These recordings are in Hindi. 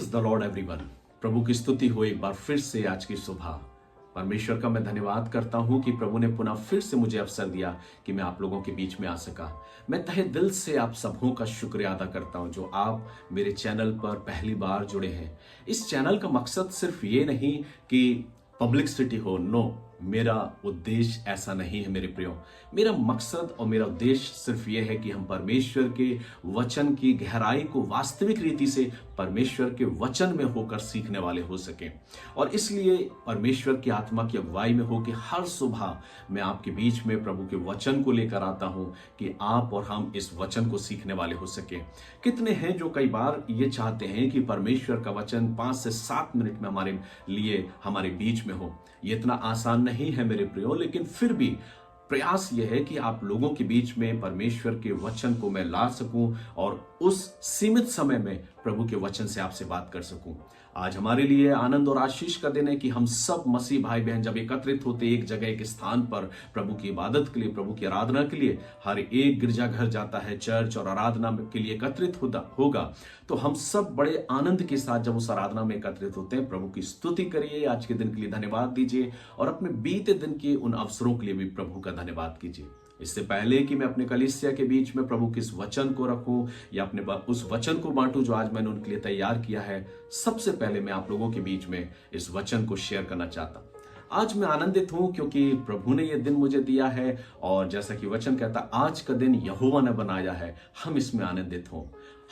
Praise the Lord everyone. प्रभु की स्तुति हो एक बार फिर से आज की सुबह। परमेश्वर का मैं धन्यवाद करता हूं कि प्रभु ने पुनः फिर से मुझे अवसर दिया कि मैं आप लोगों के बीच में आ सका। मैं तहे दिल से आप सबों का शुक्रिया अदा करता हूं जो आप मेरे चैनल पर पहली बार जुड़े हैं। इस चैनल का मकसद सिर्फ ये नहीं कि पब्लिसिटी हो, नो, मेरा उद्देश्य ऐसा नहीं है मेरे प्रियो। मेरा मकसद और मेरा उद्देश्य सिर्फ ये है कि हम परमेश्वर के वचन की गहराई को वास्तविक रीति से परमेश्वर के वचन में होकर सीखने वाले हो सकें। और इसलिए परमेश्वर की आत्मा की अगुवाई में हो कि हर सुबह मैं आपके बीच में प्रभु के वचन को लेकर आता हूं कि आप और हम इस वचन को सीखने वाले हो सके। कितने हैं जो कई बार ये चाहते हैं कि परमेश्वर का वचन 5 से 7 मिनट में हमारे लिए हमारे बीच में हो। ये इतना आसान नहीं है मेरे प्रियो, लेकिन फिर भी प्रयास यह है कि आप लोगों के बीच में परमेश्वर के वचन को मैं ला सकूं और उस सीमित समय में प्रभु के वचन से आपसे बात कर सकूं। आज हमारे लिए आनंद और आशीष का दिन है कि हम सब मसीह भाई बहन जब एकत्रित होते एक जगह एक स्थान पर प्रभु की इबादत के लिए, प्रभु की आराधना के लिए, हर एक गिरजाघर जाता है, चर्च और आराधना के लिए एकत्रित होगा, तो हम सब बड़े आनंद के साथ जब उस आराधना में एकत्रित होते हैं प्रभु की स्तुति करिए, आज के दिन के लिए धन्यवाद दीजिए और अपने बीते दिन के उन अवसरों के लिए भी प्रभु का धन्यवाद कीजिए। इससे पहले कि मैं अपने कलीसिया के बीच में प्रभु के इस वचन को रखूं या अपने उस वचन को बांटूं जो आज मैंने उनके लिए तैयार किया है, सबसे पहले मैं आप लोगों के बीच में इस वचन को शेयर करना चाहता हूं। आज मैं आनंदित हूं क्योंकि प्रभु ने यह दिन मुझे दिया है और जैसा कि वचन कहता, आज का दिन यहोवा ने बनाया है, हम इसमें आनंदित हों।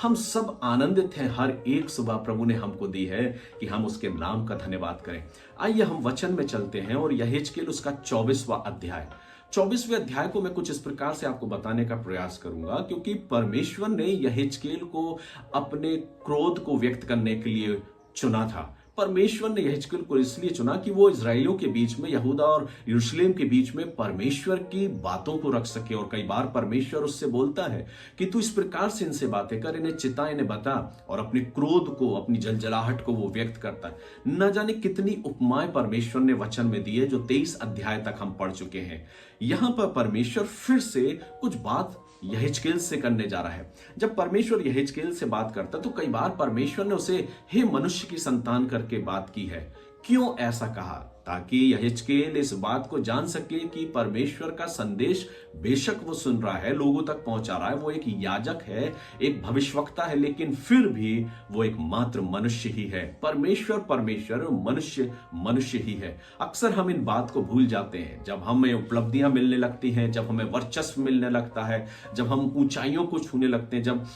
हम सब आनंदित हैं, हर एक सुबह प्रभु ने हमको दी है कि हम उसके नाम का धन्यवाद करें। आइए हम वचन में चलते हैं और यहेजकेल उसका 24वां अध्याय। 24वें अध्याय को मैं कुछ इस प्रकार से आपको बताने का प्रयास करूंगा क्योंकि परमेश्वर ने यहेजकेल को अपने क्रोध को व्यक्त करने के लिए चुना था। परमेश्वर ने यहेजकेल को इसलिए चुना कि वो इजराइलियों के बीच में, यहूदा और यरूशलेम के बीच में परमेश्वर की बातों को रख सके। और कई बार परमेश्वर उससे बोलता है कि तू इस प्रकार से इनसे बातें कर, इन्हें चिता, इन्हें बता, और अपने क्रोध को, अपनी जलजलाहट को वो व्यक्त करता है। न जाने कितनी उपमाएं परमेश्वर ने वचन में दी है जो 23 अध्याय तक हम पढ़ चुके हैं। यहां पर परमेश्वर फिर से कुछ बात यहेजकेल से करने जा रहा है। जब परमेश्वर यहेजकेल से बात करता तो कई बार परमेश्वर ने उसे हे मनुष्य की संतान करके बात की है। क्यों ऐसा कहा? ताकि यहेजकेल इस बात को जान सके कि परमेश्वर का संदेश बेशक वो सुन रहा है, लोगों तक पहुंचा रहा है, वो एक याजक है, एक भविष्यवक्ता है, लेकिन फिर भी वो एक मात्र मनुष्य ही है। परमेश्वर, मनुष्य मनुष्य ही है। अक्सर हम इन बात को भूल जाते हैं जब हमें उपलब्धियां मिलने लगती हैं, जब हमें वर्चस्व मिलने लगता है, जब हम ऊंचाइयों को छूने लगते हैं, जब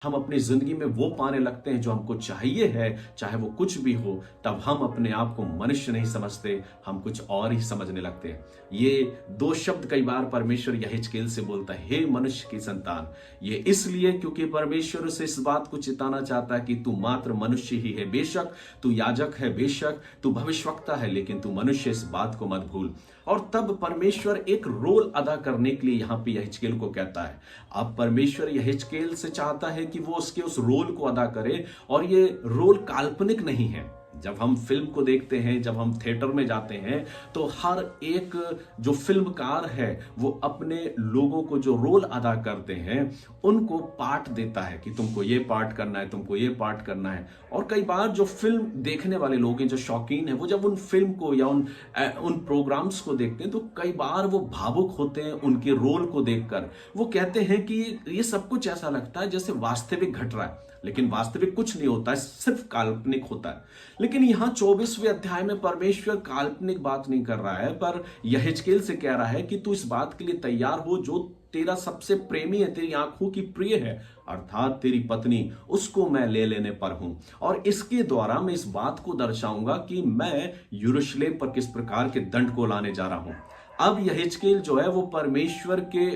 हम अपनी जिंदगी में वो पाने लगते हैं जो हमको चाहिए है, चाहे वो कुछ भी हो, तब हम अपने आप को मनुष्य नहीं समझते, हम कुछ और ही समझने लगते हैं। ये 2 शब्द कई बार परमेश्वर यहेजकेल से बोलता है, हे मनुष्य की संतान। ये इसलिए क्योंकि परमेश्वर उसे इस बात को चिताना चाहता है कि तू मात्र मनुष्य ही है। बेशक तू याजक है, बेशक तू भविष्यवक्ता है, लेकिन तू मनुष्य, इस बात को मत भूल। और तब परमेश्वर एक रोल अदा करने के लिए यहां पे यहेजकेल को कहता है। अब परमेश्वर यहेजकेल से चाहता है कि वो उसके उस रोल को अदा करे, और ये रोल काल्पनिक नहीं है। जब हम फिल्म को देखते हैं, जब हम थिएटर में जाते हैं, तो हर एक जो फिल्मकार है वो अपने लोगों को जो रोल अदा करते हैं उनको पार्ट देता है कि तुमको ये पार्ट करना है, तुमको ये पार्ट करना है। और कई बार जो फिल्म देखने वाले लोग हैं, जो शौकीन है, वो जब उन फिल्म को या उन प्रोग्राम्स को देखते हैं तो कई बार वो भावुक होते हैं उनके रोल को देखकर। वो कहते हैं कि ये सब कुछ ऐसा लगता है जैसे वास्तविक घट रहा है, लेकिन वास्तविक कुछ नहीं होता है, सिर्फ काल्पनिक होता है। लेकिन यहां 24वें अध्याय में परमेश्वर काल्पनिक बात नहीं कर रहा है, पर यहेजकेल से कह रहा है कि तू इस बात के लिए तैयार हो जो तेरा सबसे प्रेमी है, तेरी आंखों की प्रिय है, अर्थात तेरी पत्नी, उसको मैं ले लेने पर हूं। और इसके द्वारा मैं इस बात को दर्शाऊंगा कि मैं यरूशलेम पर किस प्रकार के दंड को लाने जा रहा हूं। अब यहेजकेल जो है वो परमेश्वर के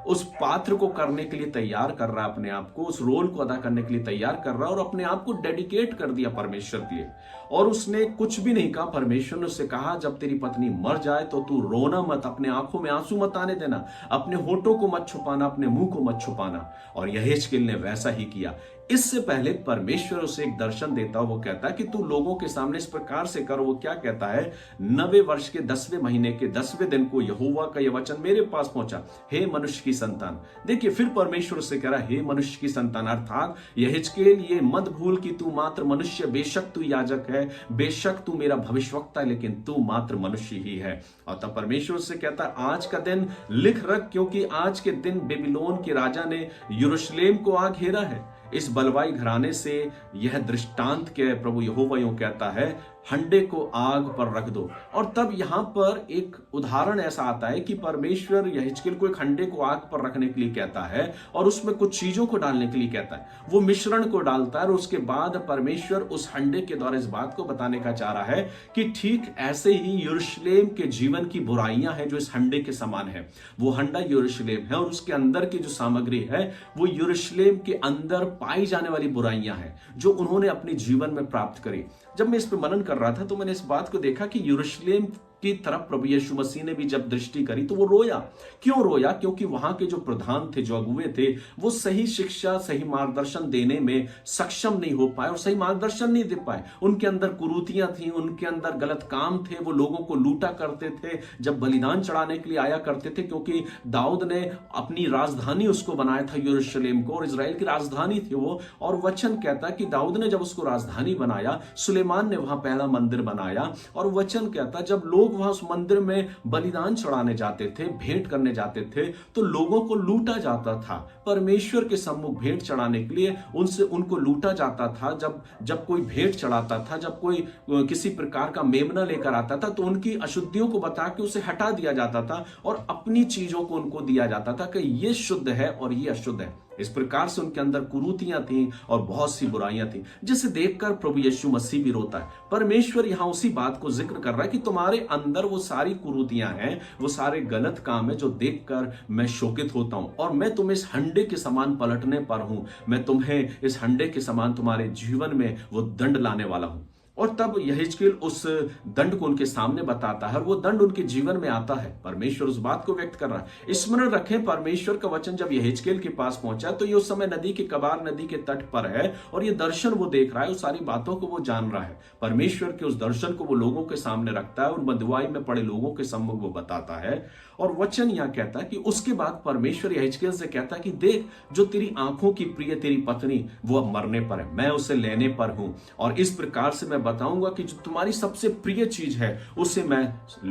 उस पात्र को करने के लिए तैयार कर रहा है, अपने आप को उस रोल को अदा करने के लिए तैयार कर रहा है और अपने आप को डेडिकेट कर दिया परमेश्वर के लिए। और उसने कुछ भी नहीं कहा। परमेश्वर ने उससे कहा, जब तेरी पत्नी मर जाए तो तू रोना मत, अपने आंखों में आंसू मत आने देना, अपने होठों को मत छुपाना, अपने मुंह को मत छुपाना। और यहेजकेल ने वैसा ही किया। इससे पहले परमेश्वर उसे एक दर्शन देता, वो कहता है कि तू लोगों के सामने इस प्रकार से कर। वो क्या कहता है? 90 वर्ष के 10वें महीने के 10वें दिन को यहोवा का यह वचन मेरे पास पहुंचा, हे मनुष्य की संतान। देखिए, फिर परमेश्वर से कह रहा, हे मनुष्य की संतान, अर्थात यहेजकेल ये मत भूल कि तू मात्र मनुष्य, बेशक तू याजक है, बेशक तू मेरा भविष्यवक्ता है, लेकिन तू मात्र मनुष्य ही है। और तब परमेश्वर से कहता है, आज का दिन लिख रख, क्योंकि आज के दिन बेबीलोन के राजा ने यरूशलेम को आ घेरा है। इस बलवाई घराने से यह दृष्टांत के प्रभु यहोवा यूं कहता है, हंडे को आग पर रख दो। और तब यहां पर एक उदाहरण ऐसा आता है कि परमेश्वर यहेजकेल को एक हंडे को आग पर रखने के लिए कहता है और उसमें कुछ चीजों को डालने के लिए कहता है। वो मिश्रण को डालता है और उसके बाद परमेश्वर उस हंडे के द्वारा इस बात को बताने का चाह रहा है कि ठीक ऐसे ही यरूशलेम के जीवन की बुराइयां हैं जो इस हंडे के समान है। वो हंडा यरूशलेम है और उसके अंदर की जो सामग्री है वो यरूशलेम के अंदर पाई जाने वाली बुराइयां हैं जो उन्होंने अपने जीवन में प्राप्त करी। जब मैं इस पर मनन कर रहा था तो मैंने इस बात को देखा कि यरूशलेम की तरफ प्रभु यीशु मसीह ने भी जब दृष्टि करी तो वो रोया। क्यों रोया? क्योंकि वहां के जो प्रधान थे, जो अगुवे थे, वो सही शिक्षा, सही मार्गदर्शन देने में सक्षम नहीं हो पाए और सही मार्गदर्शन नहीं दे पाए। उनके अंदर कुरीतियां थी, उनके अंदर गलत काम थे, वो लोगों को लूटा करते थे जब बलिदान चढ़ाने के लिए आया करते थे, क्योंकि दाऊद ने अपनी राजधानी उसको बनाया था यरूशलेम को, और इजराइल की राजधानी थी वो। और वचन कहता है कि दाऊद ने जब उसको राजधानी बनाया, सुलेमान ने वहां पहला मंदिर बनाया, और वचन कहता है जब लोग वहां उस मंदिर में बलिदान चढ़ाने जाते थे, भेंट करने जाते थे, तो लोगों को लूटा जाता था। परमेश्वर के सम्मुख भेंट चढ़ाने के लिए उनको लूटा जाता था। जब कोई भेंट चढ़ाता था, जब कोई किसी प्रकार का मेमना लेकर आता था, तो उनकी अशुद्धियों को बता के उसे हटा दिया जाता था और अपनी चीजों को उनको दिया जाता था कि ये शुद्ध है और ये अशुद्ध है। इस प्रकार से उनके अंदर कुरीतियां थी और बहुत सी बुराइयां थी, जिसे देखकर प्रभु यीशु मसीह भी रोता है। परमेश्वर यहां उसी बात को जिक्र कर रहा है कि तुम्हारे अंदर वो सारी कुरीतियां हैं, वो सारे गलत काम है जो देखकर मैं शोकित होता हूं, और मैं तुम्हें इस हंडे के समान पलटने पर हूं। मैं तुम्हें इस हंडे के समान तुम्हारे जीवन में वो दंड लाने वाला हूं। और तब यहेजकेल उस दंड को उनके सामने बताता है और वो दंड उनके जीवन में आता है। परमेश्वर उस बात को व्यक्त कर रहा है। स्मरण रखें, परमेश्वर का वचन जब यहेजकेल के पास पहुंचा तो ये उस समय नदी के कबार, नदी के तट पर है, और ये दर्शन वो देख रहा है, उस सारी बातों को वो जान रहा है। परमेश्वर के उस दर्शन को वो लोगों के सामने रखता है, उन बंधुआई में पड़े लोगों के सम्मुख वो बताता है। और वचन यहां कहता है कि उसके बाद परमेश्वर यहेजकेल से कहता है कि देख, जो तेरी आंखों की प्रिय तेरी पत्नी वो अब मरने पर है, मैं उसे लेने पर हूं, और इस प्रकार से मैं बताऊंगा कि जो तुम्हारी सबसे प्रिय चीज है उसे मैं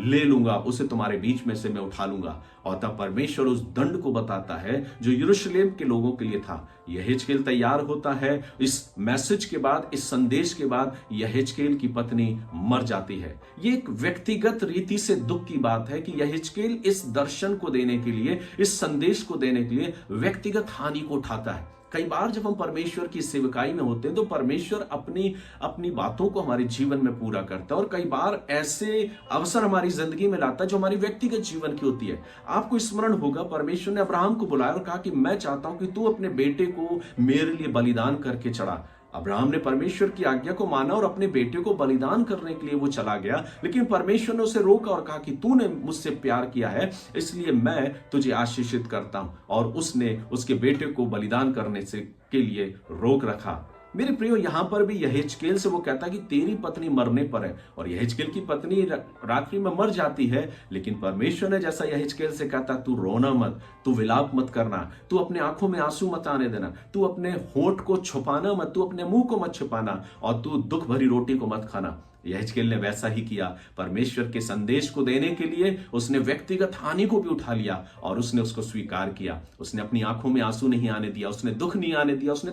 ले लूंगा, उसे तुम्हारे बीच में से मैं उठा लूंगा। और तब परमेश्वर उस दंड को बताता है जो यरूशलेम के लोगों के लिए था। यहेजकेल तैयार होता है। इस मैसेज के बाद, इस संदेश के बाद यहेजकेल की पत्नी मर जाती है। ये एक व्यक्तिगत रीति से दुख की बात है कि यहेजकेल इस दर्शन को देने के लिए, इस संदेश को देने के लिए व्यक्तिगत हानि को उठाता है। कई बार जब हम परमेश्वर की सेवकाई में होते हैं तो परमेश्वर अपनी बातों को हमारे जीवन में पूरा करता है, और कई बार ऐसे अवसर हमारी जिंदगी में लाता है जो हमारी व्यक्तिगत जीवन की होती है। आपको स्मरण होगा, परमेश्वर ने अब्राहम को बुलाया और कहा कि मैं चाहता हूं कि तू अपने बेटे को मेरे लिए बलिदान करके चढ़ा। अब्राहम ने परमेश्वर की आज्ञा को माना और अपने बेटे को बलिदान करने के लिए वो चला गया, लेकिन परमेश्वर ने उसे रोका और कहा कि तूने मुझसे प्यार किया है, इसलिए मैं तुझे आशीषित करता हूं। और उसने उसके बेटे को बलिदान करने से के लिए रोक रखा। मेरे प्रियो, यहां पर भी यहेजकेल से वो कहता है कि तेरी पत्नी मरने पर है, और यहेजकेल की पत्नी रात्रि में मर जाती है। लेकिन परमेश्वर ने जैसा यहेजकेल से कहता, तू रोना मत, तू विलाप मत करना, तू अपने आंखों में आंसू मत आने देना, तू अपने होठ को छुपाना मत, तू अपने मुंह को मत छुपाना, और तू दुख भरी रोटी को मत खाना। यहेजकेल ने वैसा ही किया। परमेश्वर के संदेश को देने के लिए उसने व्यक्तिगत हानि को भी उठा लिया और उसने उसको स्वीकार किया। उसने अपनी आंखों में आंसू नहीं आने दिया, उसने दुख नहीं आने दिया, उसने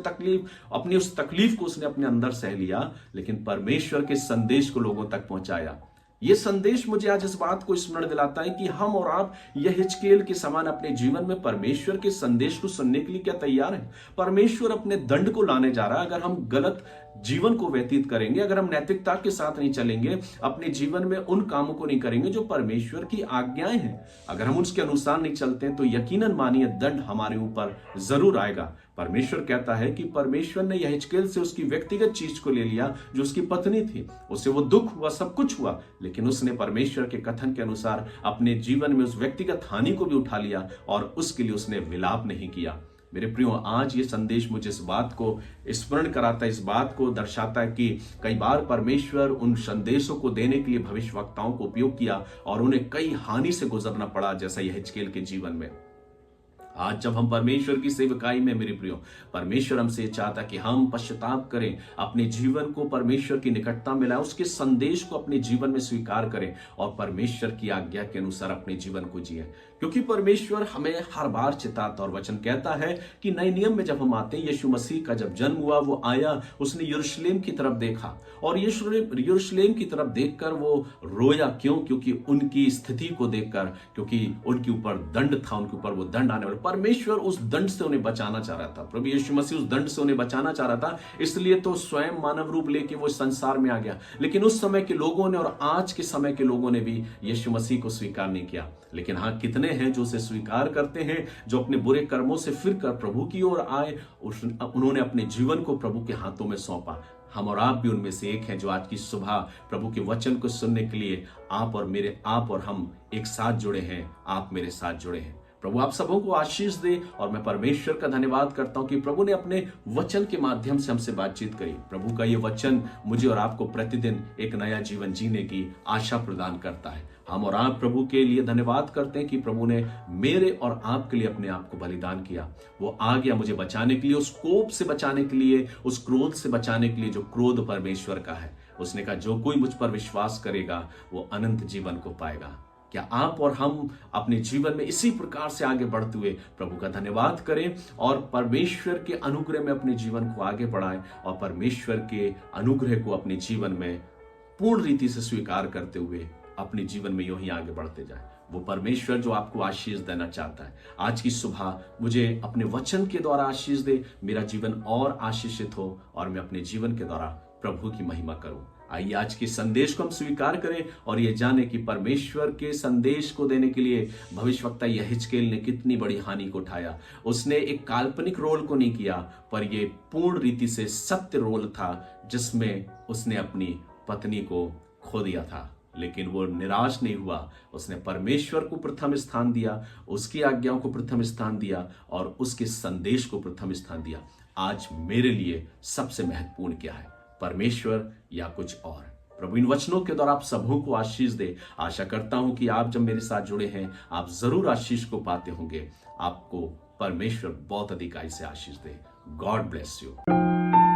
अपनी उस तकलीफ को उसने अपने अंदर सह लिया, लेकिन परमेश्वर के संदेश को लोगों तक पहुंचाया। यह संदेश मुझे आज इस बात को स्मरण दिलाता है कि हम और आप यहेजकेल के समान अपने जीवन में परमेश्वर के संदेश को सुनने के लिए क्या तैयार हैं? परमेश्वर अपने दंड को लाने जा रहा है अगर हम गलत जीवन को व्यतीत करेंगे, अगर हम नैतिकता के साथ नहीं चलेंगे, अपने जीवन में उन कामों को नहीं करेंगे जो परमेश्वर की आज्ञाएं हैं, अगर हम उसके अनुसार नहीं चलते हैं, तो यकीनन मानिए दंड हमारे ऊपर जरूर आएगा। परमेश्वर कहता है कि परमेश्वर ने यहेजकेल से उसकी व्यक्तिगत चीज को ले लिया, जो उसकी पत्नी थी। उससे वो दुख हुआ, सब कुछ हुआ, लेकिन उसने परमेश्वर के कथन के अनुसार अपने जीवन में उस व्यक्तिगत हानि को भी उठा लिया और उसके लिए उसने विलाप नहीं किया। मेरे प्रियो, आज ये संदेश मुझे इस बात को स्मरण कराता है, इस बात को दर्शाता है कि कई बार परमेश्वर उन संदेशों को देने के लिए भविष्यवक्ताओं को उपयोग किया और उन्हें कई हानि से गुजरना पड़ा, जैसा यहेजकेल के जीवन में। आज जब हम परमेश्वर की सेवकाई में, मेरे प्रियो, परमेश्वर हमसे चाहता कि हम पश्चाताप करें, अपने जीवन को परमेश्वर की निकटता में लाएं, उसके संदेश को अपने जीवन में स्वीकार करें और परमेश्वर की आज्ञा के अनुसार अपने जीवन को जिए। क्योंकि परमेश्वर हमें हर बार चिताता और वचन कहता है कि नए नियम में जब हम आते हैं, यीशु मसीह का जब जन्म हुआ, वो आया, उसने यरूशलेम की तरफ देखा और यरूशलेम की तरफ देखकर वो रोया। क्यों? क्योंकि उनकी स्थिति को देखकर, क्योंकि उनके ऊपर दंड था, उनके ऊपर वो दंड आने वाला। परमेश्वर उस दंड से उन्हें बचाना चाह रहा था, प्रभु यीशु मसीह उस दंड से उन्हें बचाना चाह रहा था, इसलिए तो स्वयं मानव रूप लेके वो संसार में आ गया। लेकिन उस समय के लोगों ने और आज के समय के लोगों ने भी यीशु मसीह को स्वीकार नहीं किया। लेकिन हाँ, कितने हैं जो उसे स्वीकार करते हैं, जो अपने बुरे कर्मों से फिरकर प्रभु की ओर आए, उन्होंने अपने जीवन को प्रभु के हाथों में सौंपा। हम और आप भी उनमें से एक हैं, जो आज की सुबह प्रभु के वचन को सुनने के लिए आप और हम एक साथ जुड़े हैं, आप मेरे साथ जुड़े हैं। प्रभु आप सबों को आशीष दे और मैं परमेश्वर का धन्यवाद करता हूं कि प्रभु ने अपने वचन के माध्यम से हमसे बातचीत करी। प्रभु का ये वचन मुझे और आपको प्रतिदिन एक नया जीवन जीने की आशा प्रदान करता है। हम और आप प्रभु के लिए धन्यवाद करते हैं कि प्रभु ने मेरे और आपके लिए अपने आप को बलिदान किया। वो आ गया मुझे बचाने के लिए, उस कोप से बचाने के लिए, उस क्रोध से बचाने के लिए जो क्रोध परमेश्वर का है। उसने कहा जो कोई मुझ पर विश्वास करेगा वो अनंत जीवन को पाएगा। क्या आप और हम अपने जीवन में इसी प्रकार से आगे बढ़ते हुए प्रभु का धन्यवाद करें और परमेश्वर के अनुग्रह में अपने जीवन को आगे बढ़ाएं और परमेश्वर के अनुग्रह को अपने जीवन में पूर्ण रीति से स्वीकार करते हुए अपने जीवन में यूं ही आगे बढ़ते जाएं। वो परमेश्वर जो आपको आशीष देना चाहता है, आज की सुबह मुझे अपने वचन के द्वारा आशीष दे, मेरा जीवन और आशीषित हो और मैं अपने जीवन के द्वारा प्रभु की महिमा करूं। आइए आज के संदेश को हम स्वीकार करें और ये जाने कि परमेश्वर के संदेश को देने के लिए भविष्यवक्ता यहेजकेल ने कितनी बड़ी हानि को उठाया। उसने एक काल्पनिक रोल को नहीं किया, पर ये पूर्ण रीति से सत्य रोल था, जिसमें उसने अपनी पत्नी को खो दिया था। लेकिन वो निराश नहीं हुआ, उसने परमेश्वर को प्रथम स्थान दिया, उसकी आज्ञाओं को प्रथम स्थान दिया और उसके संदेश को प्रथम स्थान दिया। आज मेरे लिए सबसे महत्वपूर्ण क्या है, परमेश्वर या कुछ और? प्रभु इन वचनों के द्वारा आप सबों को आशीष दे। आशा करता हूं कि आप जब मेरे साथ जुड़े हैं, आप जरूर आशीष को पाते होंगे। आपको परमेश्वर बहुत अधिक से आशीष दे। God bless you.